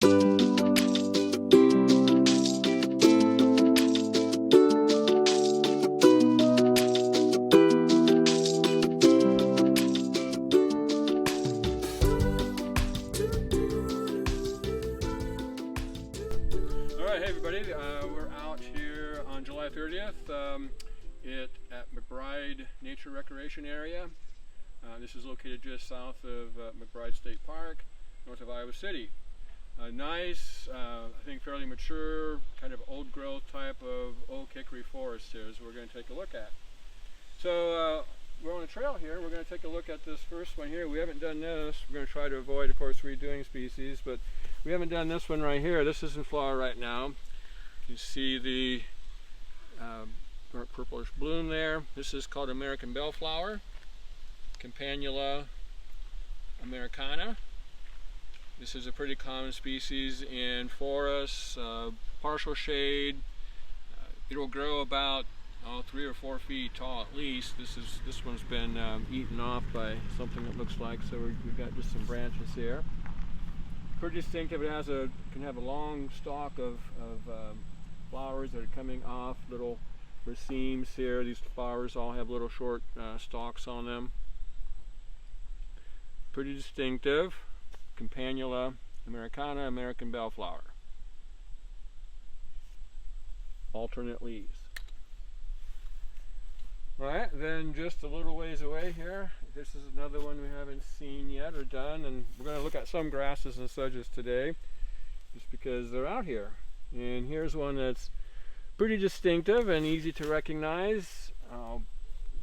Alright, hey everybody, we're out here on July 30th at McBride Nature Recreation Area. This is located just south of McBride State Park, north of Iowa City. Nice, I think fairly mature, kind of old growth type of oak hickory forest here is what we're going to take a look at. So we're on a trail here. We're going to take a look at this first one here. We haven't done this. We're going to try to avoid, of course, redoing species, but we haven't done this one right here. This is in flower right now. You see the dark purplish bloom there. This is called American bellflower, Campanula americana. This is a pretty common species in forests, partial shade. It'll grow about 3 or 4 feet tall at least. This one's been eaten off by something that looks like, so we've got just some branches here. Pretty distinctive. It can have a long stalk of flowers that are coming off little racemes here. These flowers all have little short stalks on them. Pretty distinctive. Campanula americana, American bellflower. Alternate leaves. Alright, then just a little ways away here, this is another one we haven't seen yet or done, and we're going to look at some grasses and sedges today, just because they're out here. And here's one that's pretty distinctive and easy to recognize. Let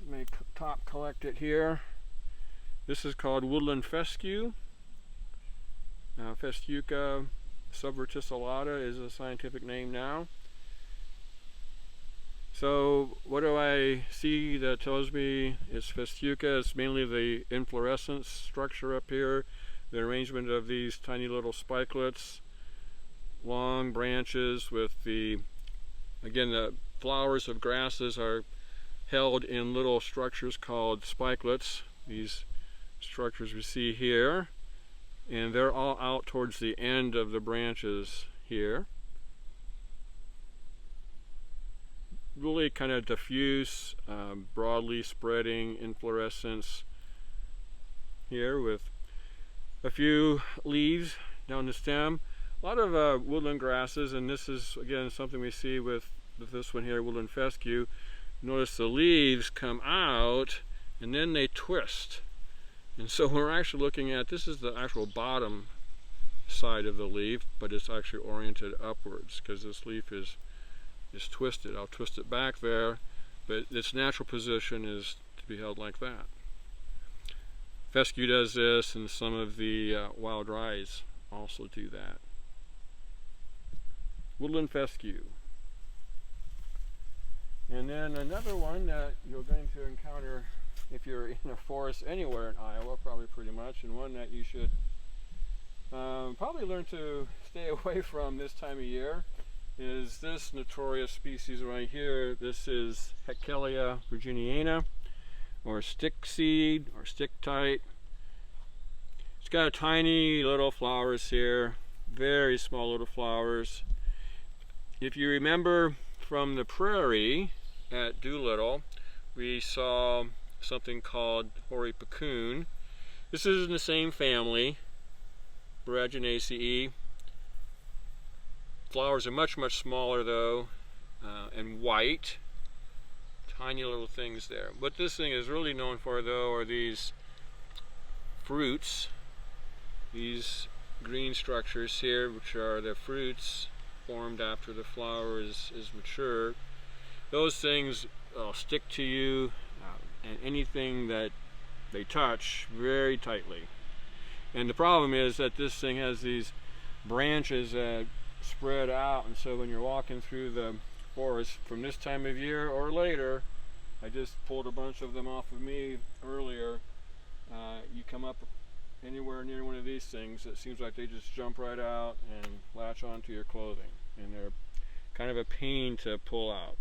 me top collect it here. This is called woodland fescue. Festuca subverticillata is a scientific name now. So what do I see that tells me it's Festuca? It's mainly the inflorescence structure up here, the arrangement of these tiny little spikelets, long branches with the flowers of grasses are held in little structures called spikelets. These structures we see here, and they're all out towards the end of the branches here. Really kind of diffuse, broadly spreading inflorescence here with a few leaves down the stem. A lot of woodland grasses, and this is again something we see with this one here, woodland fescue. Notice the leaves come out and then they twist. And so we're actually looking at, this is the actual bottom side of the leaf, but it's actually oriented upwards because this leaf is twisted. I'll twist it back there, but its natural position is to be held like that. Fescue does this, and some of the wild rye also do that. Woodland fescue. And then another one that you're going to encounter if you're in a forest anywhere in Iowa, probably pretty much, and one that you should probably learn to stay away from this time of year, is this notorious species right here. This is Haeckellia virginiana, or stickseed, or stick-tight. It's got tiny little flowers here, very small little flowers. If you remember from the prairie at Doolittle, we saw something called hoary puccoon. This is in the same family, Boraginaceae. Flowers are much, much smaller though, and white. Tiny little things there. What this thing is really known for though are these fruits, these green structures here, which are the fruits formed after the flower is mature. Those things stick to you and anything that they touch very tightly. And the problem is that this thing has these branches that spread out, and so when you're walking through the forest from this time of year or later, I just pulled a bunch of them off of me earlier, you come up anywhere near one of these things, it seems like they just jump right out and latch onto your clothing, and they're kind of a pain to pull out.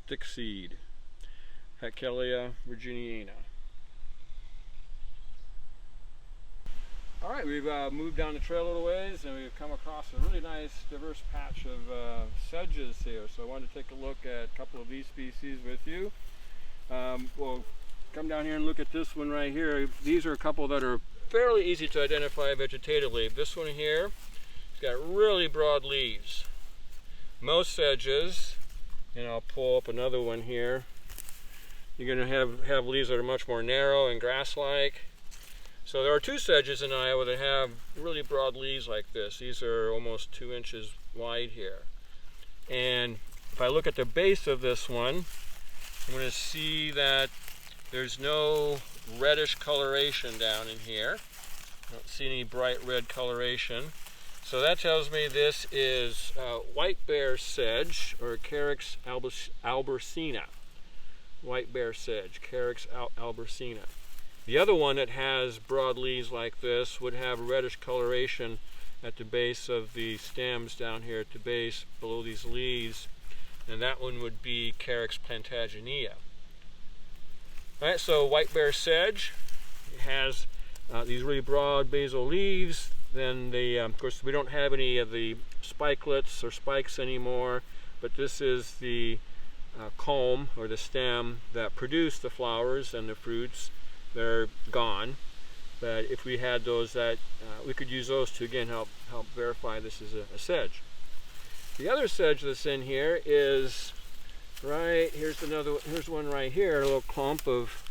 Stickseed, Haeckellia virginiana. All right, we've moved down the trail a little ways and we've come across a really nice diverse patch of sedges here. So I wanted to take a look at a couple of these species with you. We'll come down here and look at this one right here. These are a couple that are fairly easy to identify vegetatively. This one here, it's got really broad leaves. Most sedges, and I'll pull up another one here, you're going to have leaves that are much more narrow and grass-like. So there are two sedges in Iowa that have really broad leaves like this. These are almost 2 inches wide here. And if I look at the base of this one, I'm going to see that there's no reddish coloration down in here. I don't see any bright red coloration. So that tells me this is white bear sedge, or Carex albercina. White bear sedge, Carex albercina. The other one that has broad leaves like this would have reddish coloration at the base of the stems down here at the base below these leaves, and that one would be Carex plantaginea. Alright, so white bear sedge has these really broad basal leaves. Then of course we don't have any of the spikelets or spikes anymore, but this is the culm or the stem that produced the flowers and the fruits. They're gone, but if we had those, that we could use those to again help verify this is a sedge. The other sedge that's in here is here's one right here, a little clump of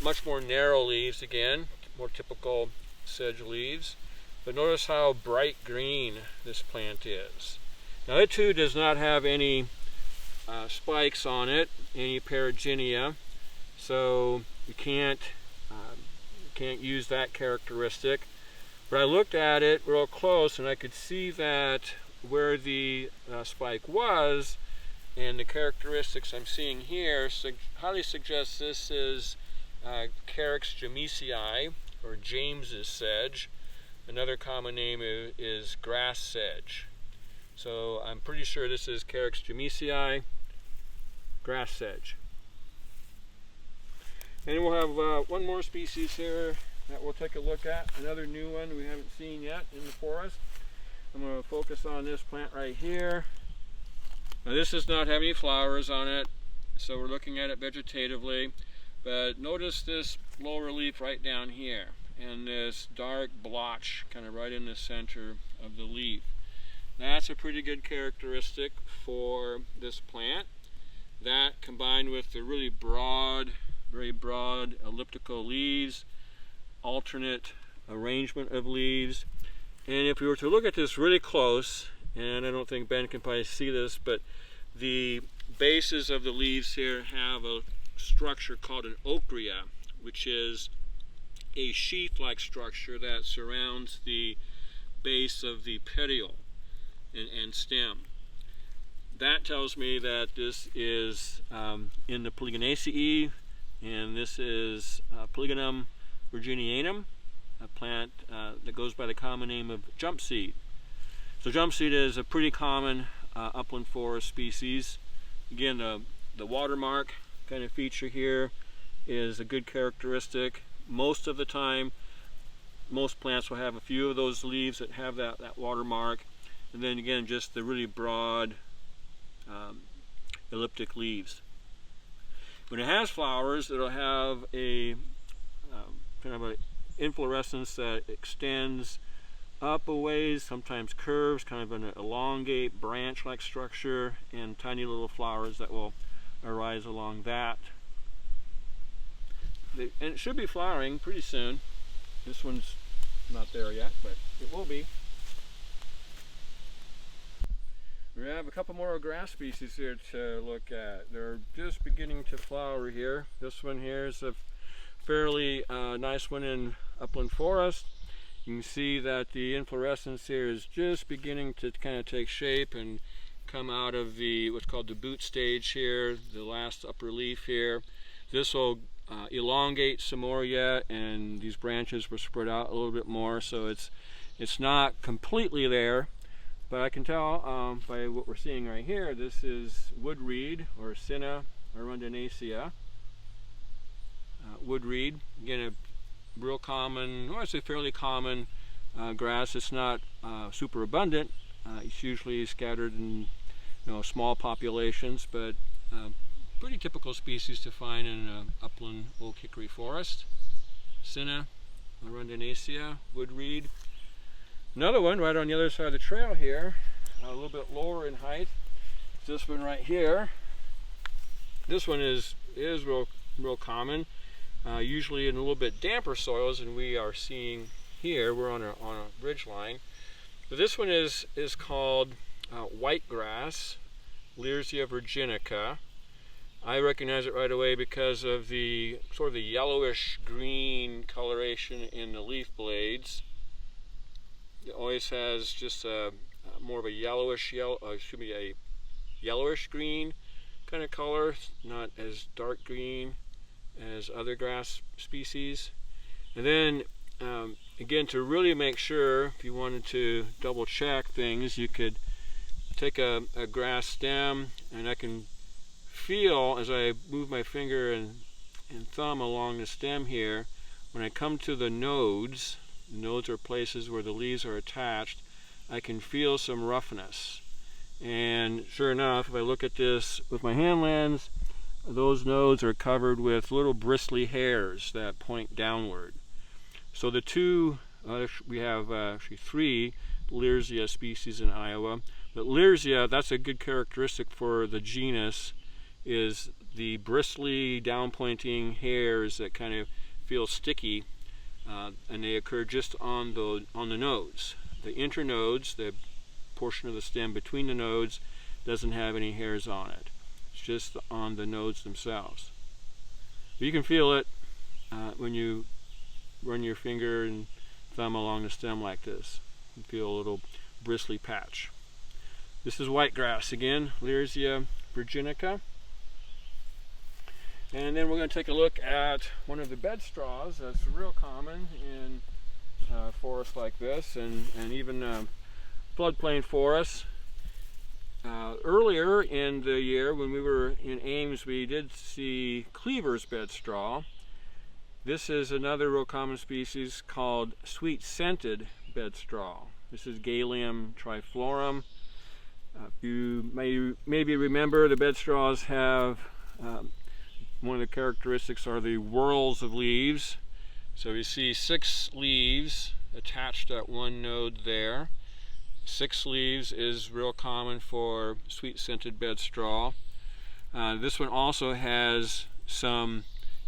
much more narrow leaves, again more typical sedge leaves, but notice how bright green this plant is. Now it too does not have any spikes on it, any paragenia, so you can't use that characteristic. But I looked at it real close and I could see that where the spike was, and the characteristics I'm seeing here highly suggest this is Carex jamesii, or James's sedge. Another common name is grass sedge. So I'm pretty sure this is Carex jamesii, grass sedge. And we'll have one more species here that we'll take a look at, another new one we haven't seen yet in the forest. I'm going to focus on this plant right here. Now this does not have any flowers on it, so we're looking at it vegetatively, but notice this lower leaf right down here and this dark blotch kind of right in the center of the leaf. That's a pretty good characteristic for this plant. That combined with the really very broad elliptical leaves, alternate arrangement of leaves. And if we were to look at this really close, and I don't think Ben can probably see this, but the bases of the leaves here have a structure called an ochrea, which is a sheath-like structure that surrounds the base of the petiole and stem. That tells me that this is in the Polygonaceae, and this is Polygonum virginianum, a plant that goes by the common name of jumpseed. So jumpseed is a pretty common upland forest species. Again, the watermark kind of feature here is a good characteristic. Most of the time, most plants will have a few of those leaves that have that watermark, and then again just the really broad elliptic leaves. When it has flowers, it'll have a kind of an inflorescence that extends up a ways, sometimes curves, kind of an elongate branch-like structure, and tiny little flowers that will arise along that. And it should be flowering pretty soon. This one's not there yet, but it will be. We have a couple more grass species here to look at. They're just beginning to flower here. This one here is a fairly nice one in upland forest. You can see that the inflorescence here is just beginning to kind of take shape and come out of the what's called the boot stage here, the last upper leaf here. This will elongate some more yet, and these branches will spread out a little bit more, so it's not completely there. But I can tell by what we're seeing right here, this is woodreed, or Cinna arundinacea. Woodreed, again real common, or I say fairly common grass. It's not super abundant. It's usually scattered in small populations, but pretty typical species to find in an upland oak hickory forest. Cinna arundinacea, woodreed. Another one right on the other side of the trail here, a little bit lower in height. This one right here. This one is real common, usually in a little bit damper soils than we are seeing here. We're on a ridge line. But this one is called whitegrass, Learsia virginica. I recognize it right away because of the sort of the yellowish green coloration in the leaf blades. It always has just more of a yellowish green kind of color, not as dark green as other grass species. And then again, to really make sure, if you wanted to double check things, you could take a grass stem, and I can feel as I move my finger and thumb along the stem here, when I come to the nodes are places where the leaves are attached, I can feel some roughness. And sure enough, if I look at this with my hand lens, those nodes are covered with little bristly hairs that point downward. So the two, we have actually 3 Learsia species in Iowa, but Learsia, that's a good characteristic for the genus, is the bristly down-pointing hairs that kind of feel sticky, and they occur just on the nodes. The internodes, the portion of the stem between the nodes, doesn't have any hairs on it. It's just on the nodes themselves. But you can feel it when you run your finger and thumb along the stem like this. You feel a little bristly patch. This is whitegrass again, Learsia virginica. And then we're going to take a look at one of the bed straws that's real common in forests like this, and even floodplain forests. Earlier in the year, when we were in Ames, we did see Cleaver's bedstraw. This is another real common species called sweet-scented bedstraw. This is Galium triflorum. You maybe remember the bedstraws have one of the characteristics are the whorls of leaves. So you see 6 leaves attached at one node there. 6 leaves is real common for sweet-scented bedstraw. This one also has some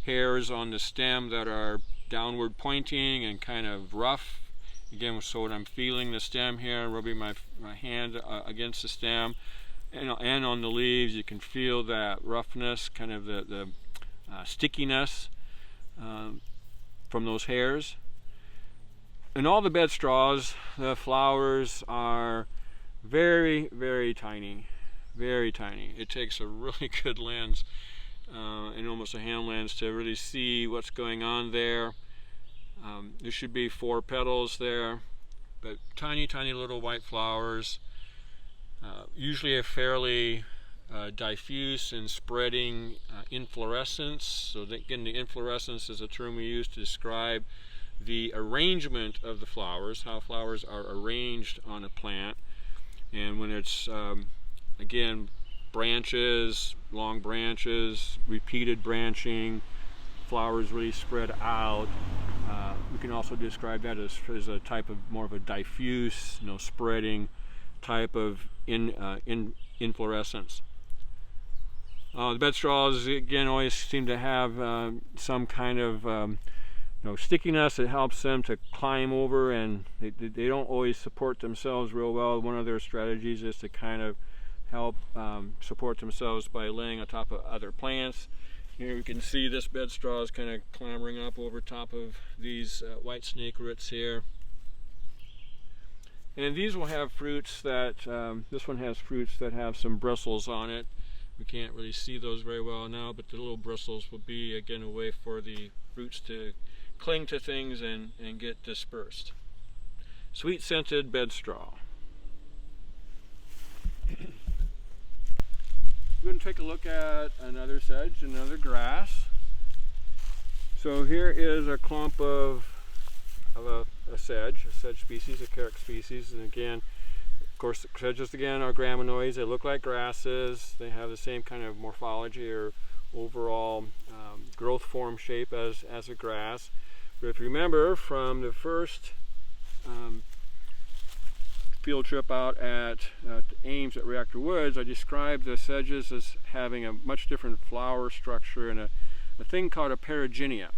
hairs on the stem that are downward pointing and kind of rough. Again, so when I'm feeling the stem here, rubbing my hand against the stem, and on the leaves, you can feel that roughness, kind of the stickiness from those hairs. In all the bed straws, the flowers are very, very tiny, very tiny. It takes a really good lens and almost a hand lens to really see what's going on there. There should be 4 petals there, but tiny, tiny little white flowers, usually a fairly diffuse and spreading inflorescence. So again, the inflorescence is a term we use to describe the arrangement of the flowers, how flowers are arranged on a plant. And when it's, again, branches, long branches, repeated branching, flowers really spread out. We can also describe that as a type of more of a diffuse, spreading type of inflorescence. The bed straws, again, always seem to have some kind of stickiness that helps them to climb over, and they don't always support themselves real well. One of their strategies is to kind of help support themselves by laying on top of other plants. Here we can see this bed straw is kind of clambering up over top of these white snake roots here. And these will have fruits that, this one has fruits that have some bristles on it. We can't really see those very well now, but the little bristles will be, again, a way for the roots to cling to things and get dispersed. Sweet-scented bed straw. We're going to take a look at another sedge, another grass. So here is a clump of a sedge species, a carex species, and again, of course, sedges again are graminoids. They look like grasses. They have the same kind of morphology or overall growth form shape as a grass. But if you remember from the first field trip out at Ames at Reactor Woods, I described the sedges as having a much different flower structure and a thing called a perigynia.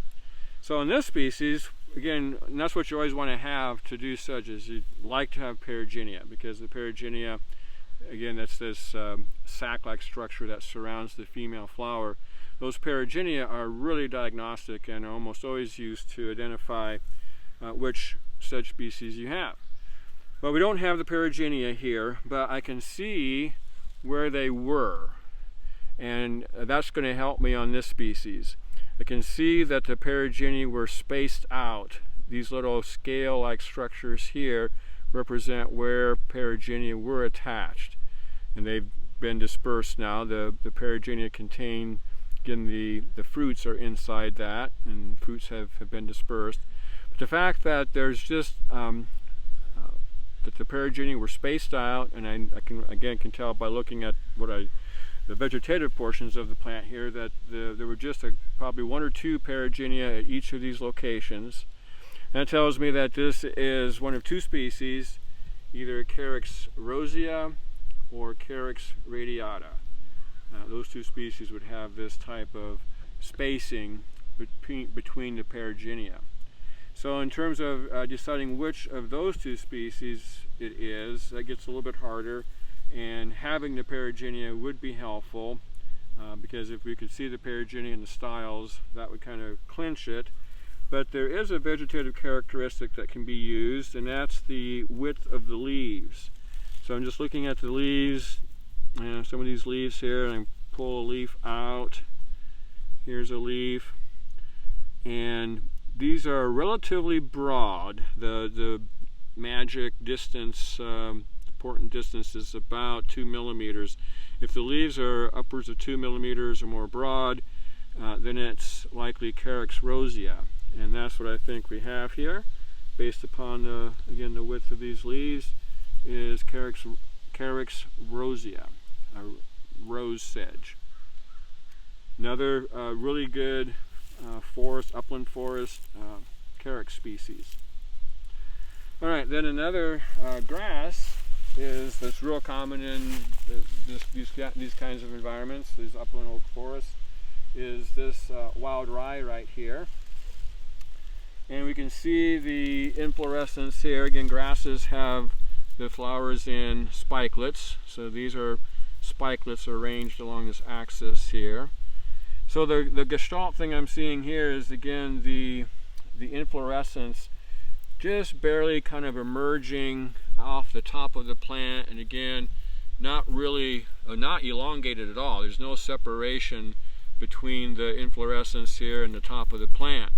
So in this species, again, and that's what you always want to have to do sedges. You'd like to have perigynia, because the perigynia, again, that's this sac-like structure that surrounds the female flower. Those perigynia are really diagnostic and are almost always used to identify which sedge species you have. But we don't have the perigynia here, but I can see where they were, and that's going to help me on this species. I can see that the perigynia were spaced out. These little scale-like structures here represent where perigynia were attached, and they've been dispersed now. The perigynia contain, again, the fruits are inside that, and fruits have been dispersed. But the fact that there's just that the perigynia were spaced out, and I can tell by looking at the vegetative portions of the plant here that there were just probably 1 or 2 perigynia at each of these locations. That tells me that this is one of 2 species, either Carex rosea or Carex radiata. Those 2 species would have this type of spacing between the perigynia. So in terms of deciding which of those 2 species it is, that gets a little bit harder, and having the perigynia would be helpful, because if we could see the perigynia in the styles, that would kind of clinch it. But there is a vegetative characteristic that can be used, and that's the width of the leaves. So I'm just looking at the leaves, some of these leaves here, and I pull a leaf out. Here's a leaf, and these are relatively broad. The magic distance, important distance, is about 2 millimeters. If the leaves are upwards of 2 millimeters or more broad, then it's likely Carex rosea, and that's what I think we have here, based upon again the width of these leaves, is Carex rosea, a rose sedge. Another really good upland forest Carex species. All right, then another grass that's real common in these kinds of environments, these upland oak forests, is this wild rye right here. And we can see the inflorescence here. Again, grasses have the flowers in spikelets, so these are spikelets arranged along this axis here. So the gestalt thing I'm seeing here is, again, the inflorescence just barely kind of emerging off the top of the plant, and again, not elongated at all. There's no separation between the inflorescence here and the top of the plant.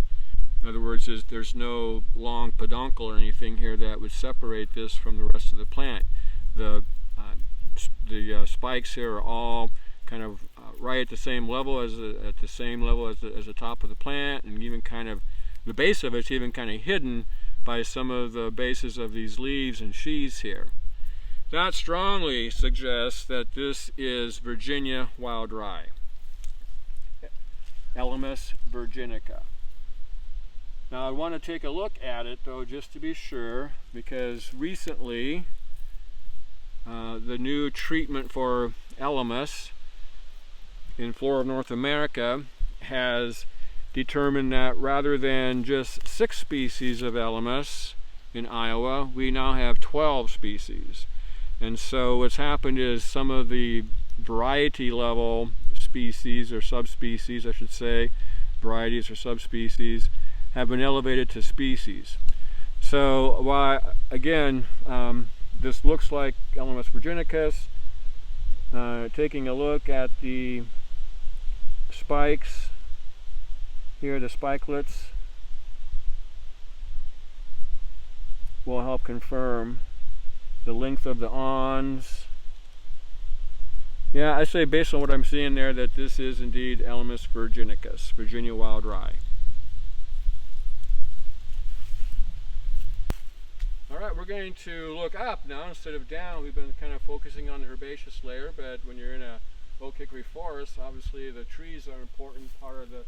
In other words, there's no long peduncle or anything here that would separate this from the rest of the plant. The spikes here are all kind of right at the same level as the top of the plant, and even kind of the base of it's even kind of hidden by some of the bases of these leaves and sheaths here. That strongly suggests that this is Virginia wild rye, Elymus virginica. Now I want to take a look at it though, just to be sure, because recently the new treatment for Elymus in Flora of North America has determined that rather than just 6 species of Elymus in Iowa, we now have 12 species. And so what's happened is some of the variety level species, or subspecies I should say, varieties or subspecies, have been elevated to species. So while again this looks like Elymus virginicus, taking a look at the spikes here, the spikelets, will help confirm the length of the awns. Yeah, I say based on what I'm seeing there that this is indeed Elymus virginicus, Virginia wild rye. But we're going to look up now instead of down. We've been kind of focusing on the herbaceous layer, but when you're in a oak hickory forest, obviously the trees are an important part of the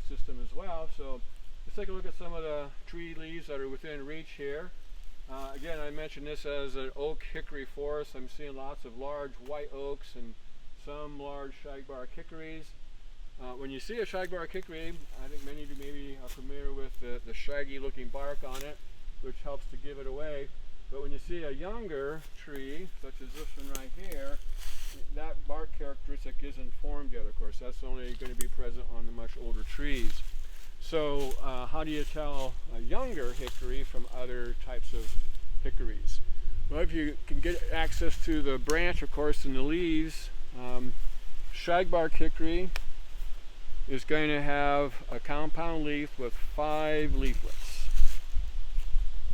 system as well. So let's take a look at some of the tree leaves that are within reach here. Again, I mentioned this as an oak hickory forest. I'm seeing lots of large white oaks and some large shagbark hickories. When you see a shagbark hickory, I think many of you maybe are familiar with the shaggy looking bark on it, which helps to give it away. But when you see a younger tree, such as this one right here, that bark characteristic isn't formed yet, of course. That's only going to be present on the much older trees. So how do you tell a younger hickory from other types of hickories? Well, if you can get access to the branch, of course, and the leaves, shagbark hickory is going to have a compound leaf with 5 leaflets.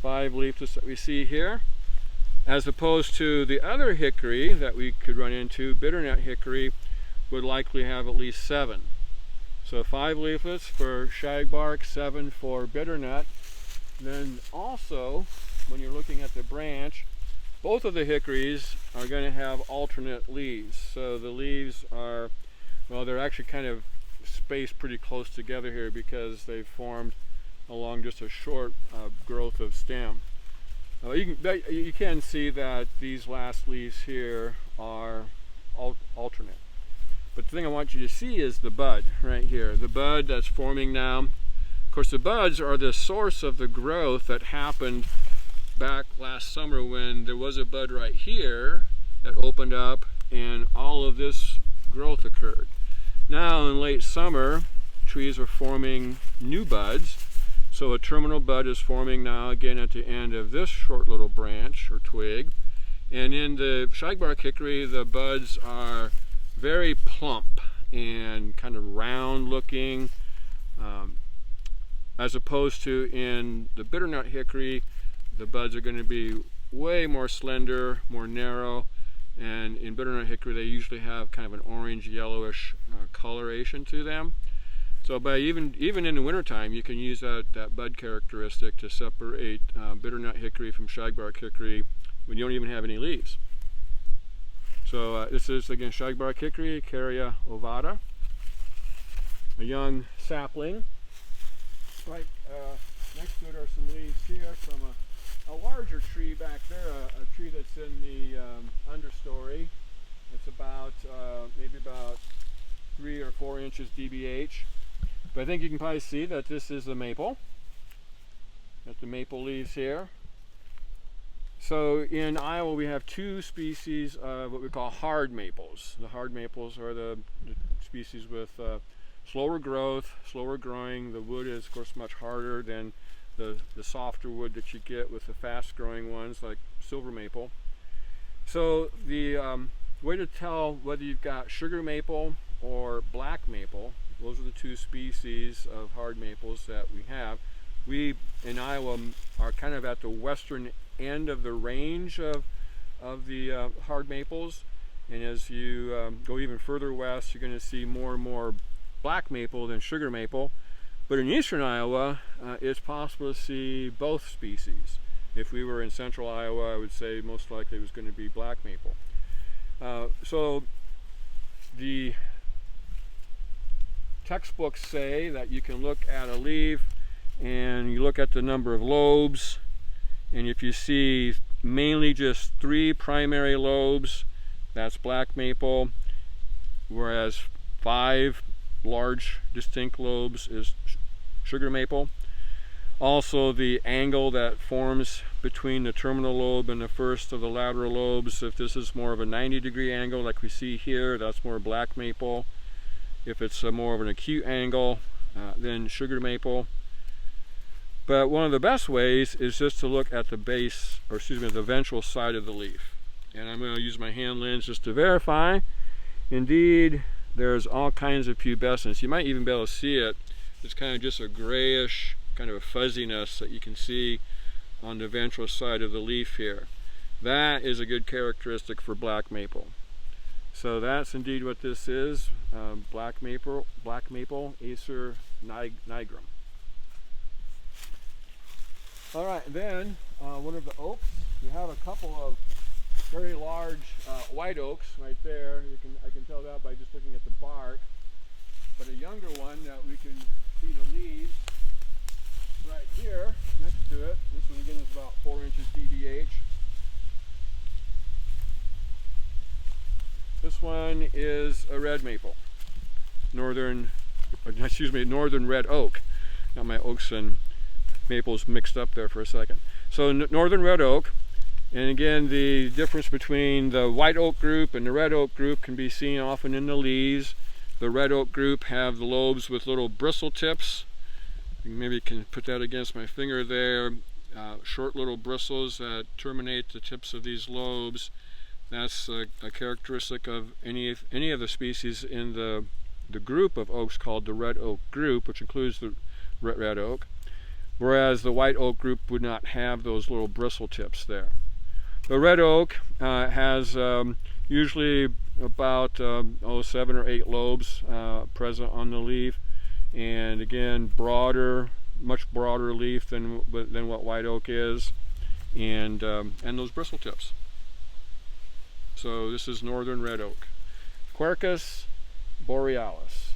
5 leaflets that we see here, as opposed to the other hickory that we could run into, bitternut hickory, would likely have at least 7. So 5 leaflets for shagbark, 7 for bitternut. Then also, when you're looking at the branch, both of the hickories are going to have alternate leaves. So the leaves are, well, they're actually kind of spaced pretty close together here because they've formed along just a short growth of stem. You can see that these last leaves here are alternate. But the thing I want you to see is the bud right here, the bud that's forming now. Of course, the buds are the source of the growth that happened back last summer when there was a bud right here that opened up and all of this growth occurred. Now in late summer, trees are forming new buds. So a terminal bud is forming now again at the end of this short little branch or twig. And in the shagbark hickory, the buds are very plump and kind of round looking, as opposed to in the bitternut hickory, the buds are going to be way more slender, more narrow, and in bitternut hickory they usually have kind of an orange yellowish coloration to them. So by even in the wintertime, you can use that bud characteristic to separate bitternut hickory from shagbark hickory when you don't even have any leaves. So this is again shagbark hickory, Carya ovata, a young sapling. Right next to it are some leaves here from a larger tree back there, a tree that's in the understory. It's about maybe about 3 or 4 inches DBH. But I think you can probably see that this is the maple. Got the maple leaves here. So in Iowa we have 2 species of what we call hard maples. The hard maples are the species with slower growth, slower growing. The wood is of course much harder than the softer wood that you get with the fast growing ones like silver maple. So the way to tell whether you've got sugar maple or black maple, those are the 2 species of hard maples that we have. We in Iowa are kind of at the western end of the range of the hard maples, and as you go even further west, you're going to see more and more black maple than sugar maple. But in eastern Iowa, it's possible to see both species. If we were in central Iowa, I would say most likely it was going to be black maple. So the textbooks say that you can look at a leaf and you look at the number of lobes, and if you see mainly just 3 primary lobes, that's black maple, whereas 5 large distinct lobes is sugar maple. Also the angle that forms between the terminal lobe and the first of the lateral lobes, if this is more of a 90-degree angle like we see here, that's more black maple. If it's more of an acute angle, then sugar maple. But one of the best ways is just to look at the base, or excuse me, the ventral side of the leaf. And I'm going to use my hand lens just to verify. Indeed, there's all kinds of pubescence. You might even be able to see it. It's kind of just a grayish, kind of a fuzziness that you can see on the ventral side of the leaf here. That is a good characteristic for black maple. So that's indeed what this is, black maple, Acer nigrum. All right, then one of the oaks. We have a couple of very large white oaks right there. I can tell that by just looking at the bark. But a younger one that we can see the leaves right here next to it. This one again is about 4 inches DBH. This one is a red maple, northern red oak. Got my oaks and maples mixed up there for a second. So northern red oak, and again the difference between the white oak group and the red oak group can be seen often in the leaves. The red oak group have the lobes with little bristle tips. Maybe you can put that against my finger there. Short little bristles that terminate the tips of these lobes. That's a characteristic of any of the species in the group of oaks called the red oak group, which includes the red oak, whereas the white oak group would not have those little bristle tips there. The red oak has usually about 7 or 8 lobes present on the leaf, and again much broader leaf than what white oak is, and those bristle tips. So this is northern red oak, Quercus borealis.